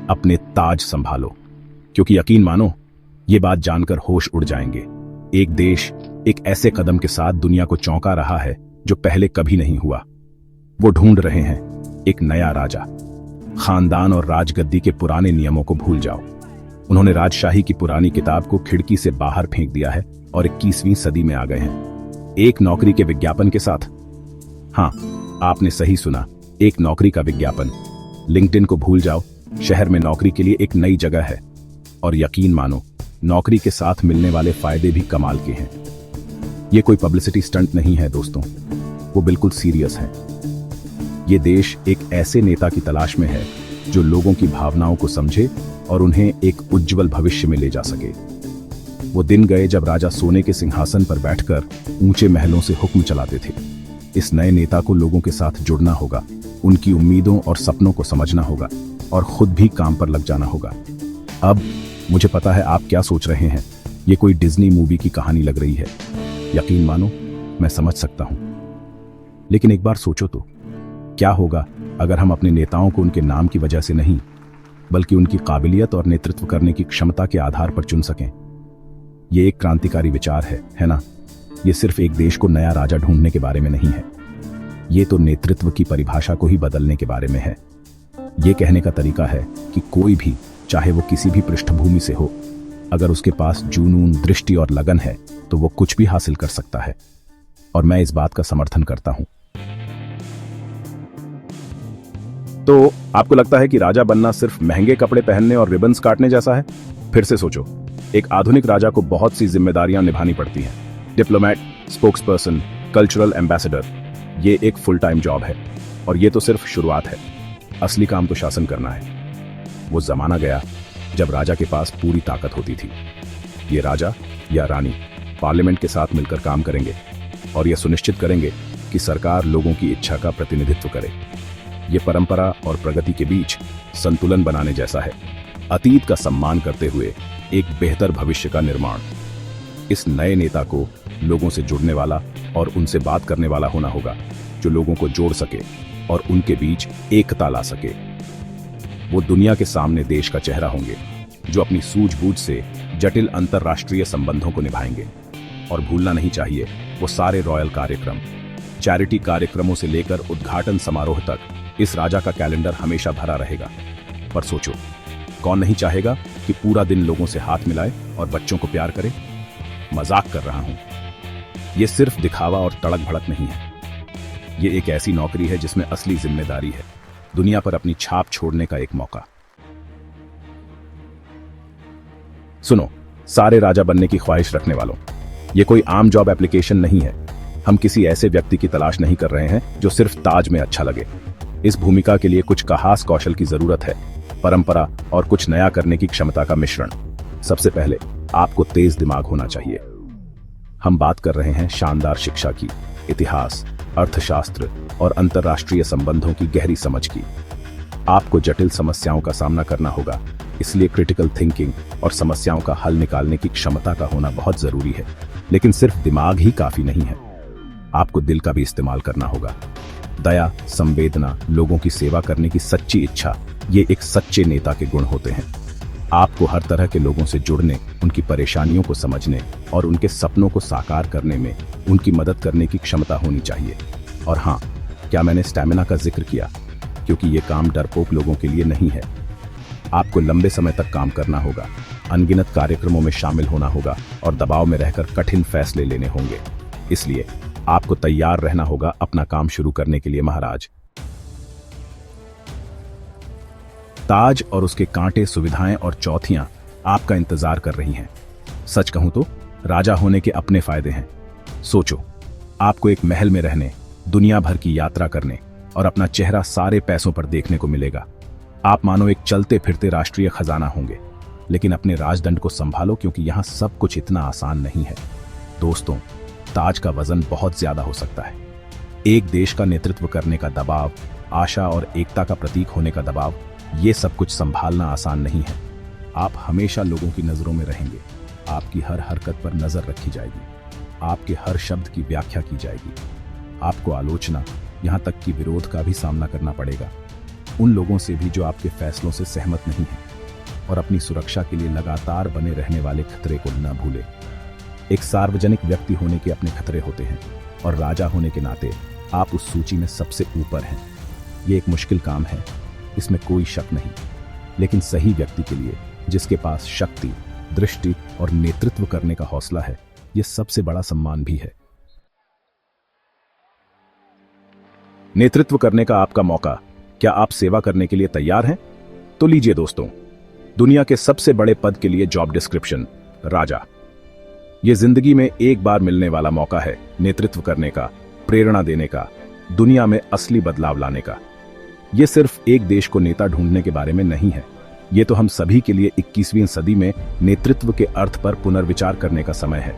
अपने ताज संभालो, क्योंकि यकीन मानो ये बात जानकर होश उड़ जाएंगे। एक देश एक ऐसे कदम के साथ दुनिया को चौंका रहा है जो पहले कभी नहीं हुआ। वो ढूंढ रहे हैं एक नया राजा। खानदान और राजगद्दी के पुराने नियमों को भूल जाओ। उन्होंने राजशाही की पुरानी किताब को खिड़की से बाहर फेंक दिया है और 21वीं सदी में आ गए हैं एक नौकरी के विज्ञापन के साथ। हाँ, आपने सही सुना, एक नौकरी का विज्ञापन। लिंक्डइन को भूल जाओ, शहर में नौकरी के लिए एक नई जगह है। और यकीन मानो, नौकरी के साथ मिलने वाले फायदे भी कमाल के हैं। ये कोई पब्लिसिटी स्टंट नहीं है दोस्तों, वो बिल्कुल सीरियस है। ये देश एक ऐसे नेता की तलाश में है जो लोगों की भावनाओं को समझे और उन्हें एक उज्जवल भविष्य में ले जा सके। वो दिन गए जब राजा सोने के सिंहासन पर बैठकर ऊंचे महलों से हुक्म चलाते थे। इस नए नेता को लोगों के साथ जुड़ना होगा, उनकी उम्मीदों और सपनों को समझना होगा और खुद भी काम पर लग जाना होगा। अब मुझे पता है आप क्या सोच रहे हैं, ये कोई डिज्नी मूवी की कहानी लग रही है। यकीन मानो, मैं समझ सकता हूं। लेकिन एक बार सोचो तो, क्या होगा अगर हम अपने नेताओं को उनके नाम की वजह से नहीं, बल्कि उनकी काबिलियत और नेतृत्व करने की क्षमता के आधार पर चुन सकें। ये एक क्रांतिकारी विचार है ना? ये सिर्फ एक देश को नया राजा ढूंढने के बारे में नहीं है, ये तो नेतृत्व की परिभाषा को ही बदलने के बारे में है। ये कहने का तरीका है कि कोई भी, चाहे वो किसी भी पृष्ठभूमि से हो, अगर उसके पास जुनून, दृष्टि और लगन है तो वो कुछ भी हासिल कर सकता है। और मैं इस बात का समर्थन करता हूं। तो आपको लगता है कि राजा बनना सिर्फ महंगे कपड़े पहनने और रिबन्स काटने जैसा है? फिर से सोचो, एक आधुनिक राजा को बहुत सी जिम्मेदारियां निभानी पड़ती हैं। डिप्लोमेट, स्पोक्सपर्सन, कल्चरल एम्बेसडर, ये एक फुल टाइम जॉब है। और ये तो सिर्फ शुरुआत है, असली काम तो शासन करना है। वो जमाना गया जब राजा के पास पूरी ताकत होती थी। ये राजा या रानी पार्लियामेंट के साथ मिलकर काम करेंगे और यह सुनिश्चित करेंगे कि सरकार लोगों की इच्छा का प्रतिनिधित्व करे। ये परंपरा और प्रगति के बीच संतुलन बनाने जैसा है, अतीत का सम्मान करते हुए एक बेहतर भविष्य का निर्माण। इस नए नेता को लोगों से जुड़ने वाला और उनसे बात करने वाला होना होगा, जो लोगों को जोड़ सके और उनके बीच एकता ला सके। वो दुनिया के सामने देश का चेहरा होंगे, जो अपनी सूझबूझ से जटिल अंतरराष्ट्रीय संबंधों को निभाएंगे। और भूलना नहीं चाहिए, वो सारे रॉयल कार्यक्रम, चैरिटी कार्यक्रमों से लेकर उद्घाटन समारोह तक इस राजा का कैलेंडर हमेशा भरा रहेगा। पर सोचो, कौन नहीं चाहेगा कि पूरा दिन लोगों से हाथ मिलाए और बच्चों को प्यार करे? मजाक कर रहा हूं। ये सिर्फ दिखावा और तड़क भड़क नहीं है। ये एक ऐसी नौकरी है जिसमें असली जिम्मेदारी है, दुनिया पर अपनी छाप छोड़ने का एक मौका। सुनो, सारे राजा बनने की ख्वाहिश रखने वालों, ये कोई आम जॉब एप्लीकेशन नहीं है। हम किसी ऐसे व्यक्ति की तलाश नहीं कर रहे हैं जो सिर्फ ताज में अच्छा लगे। इस भूमिका के लिए कुछ खास कौशल की जरूरत है, परंपरा और कुछ नया करने की क्षमता का मिश्रण। सबसे पहले आपको तेज दिमाग होना चाहिए। हम बात कर रहे हैं शानदार शिक्षा की, इतिहास, अर्थशास्त्र और अंतर्राष्ट्रीय संबंधों की गहरी समझ की। आपको जटिल समस्याओं का सामना करना होगा, इसलिए क्रिटिकल थिंकिंग और समस्याओं का हल निकालने की क्षमता का होना बहुत जरूरी है। लेकिन सिर्फ दिमाग ही काफी नहीं है, आपको दिल का भी इस्तेमाल करना होगा। दया, संवेदना, लोगों की सेवा करने की सच्ची इच्छा, ये एक सच्चे नेता के गुण होते हैं। आपको हर तरह के लोगों से जुड़ने, उनकी परेशानियों को समझने और उनके सपनों को साकार करने में उनकी मदद करने की क्षमता होनी चाहिए। और हाँ, क्या मैंने स्टैमिना का जिक्र किया? क्योंकि ये काम डरपोक लोगों के लिए नहीं है। आपको लंबे समय तक काम करना होगा, अनगिनत कार्यक्रमों में शामिल होना होगा और दबाव में रहकर कठिन फैसले लेने होंगे। इसलिए आपको तैयार रहना होगा अपना काम शुरू करने के लिए महाराज। ताज और उसके कांटे, सुविधाएं और चौथियां आपका इंतजार कर रही हैं। सच कहूं तो राजा होने के अपने फायदे हैं। सोचो, आपको एक महल में रहने, दुनिया भर की यात्रा करने और अपना चेहरा सारे पैसों पर देखने को मिलेगा। आप मानो एक चलते फिरते राष्ट्रीय खजाना होंगे। लेकिन अपने राजदंड को संभालो, क्योंकि यहां सब कुछ इतना आसान नहीं है। दोस्तों, ताज का वजन बहुत ज्यादा हो सकता है। एक देश का नेतृत्व करने का दबाव, आशा और एकता का प्रतीक होने का दबाव, ये सब कुछ संभालना आसान नहीं है। आप हमेशा लोगों की नजरों में रहेंगे, आपकी हर हरकत पर नजर रखी जाएगी, आपके हर शब्द की व्याख्या की जाएगी, आपको आलोचना, यहां तक कि विरोध का भी सामना करना पड़ेगा। उन लोगों से भी जो आपके फैसलों से सहमत नहीं हैं, और अपनी सुरक्षा के लिए लगातार बने रहने वाले खतरे को न भूलें। एक सार्वजनिक व्यक्ति होने के अपने खतरे होते हैं, और राजा होने के नाते आप उस सूची में सबसे ऊपर हैं। ये एक मुश्किल काम है, इसमें कोई शक नहीं, लेकिन सही व्यक्ति के लिए, जिसके पास शक्ति, दृष्टि और नेतृत्व करने का हौसला है, यह सबसे बड़ा सम्मान भी है। नेतृत्व करने का आपका मौका, क्या आप सेवा करने के लिए तैयार हैं? तो लीजिए दोस्तों, दुनिया के सबसे बड़े पद के लिए जॉब डिस्क्रिप्शन, राजा। यह जिंदगी में एक बार मिलने वाला मौका है नेतृत्व करने का, प्रेरणा देने का, दुनिया में असली बदलाव लाने का। यह सिर्फ एक देश को नेता ढूंढने के बारे में नहीं है, यह तो हम सभी के लिए 21वीं सदी में नेतृत्व के अर्थ पर पुनर्विचार करने का समय है।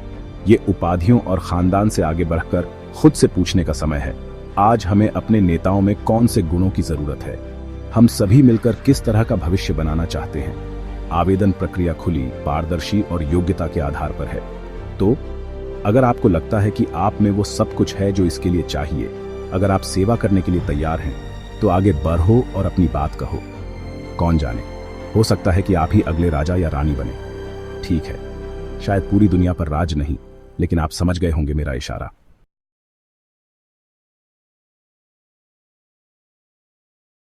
यह उपाधियों और खानदान से आगे बढ़कर खुद से पूछने का समय है, आज हमें अपने नेताओं में कौन से गुणों की जरूरत है? हम सभी मिलकर किस तरह का भविष्य बनाना चाहते हैं? आवेदन प्रक्रिया खुली, पारदर्शी और योग्यता के आधार पर है। तो अगर आपको लगता है कि आप में वो सब कुछ है जो इसके लिए चाहिए, अगर आप सेवा करने के लिए तैयार हैं, तो आगे बढ़ो और अपनी बात कहो। कौन जाने, हो सकता है कि आप ही अगले राजा या रानी बने। ठीक है, शायद पूरी दुनिया पर राज नहीं, लेकिन आप समझ गए होंगे मेरा इशारा।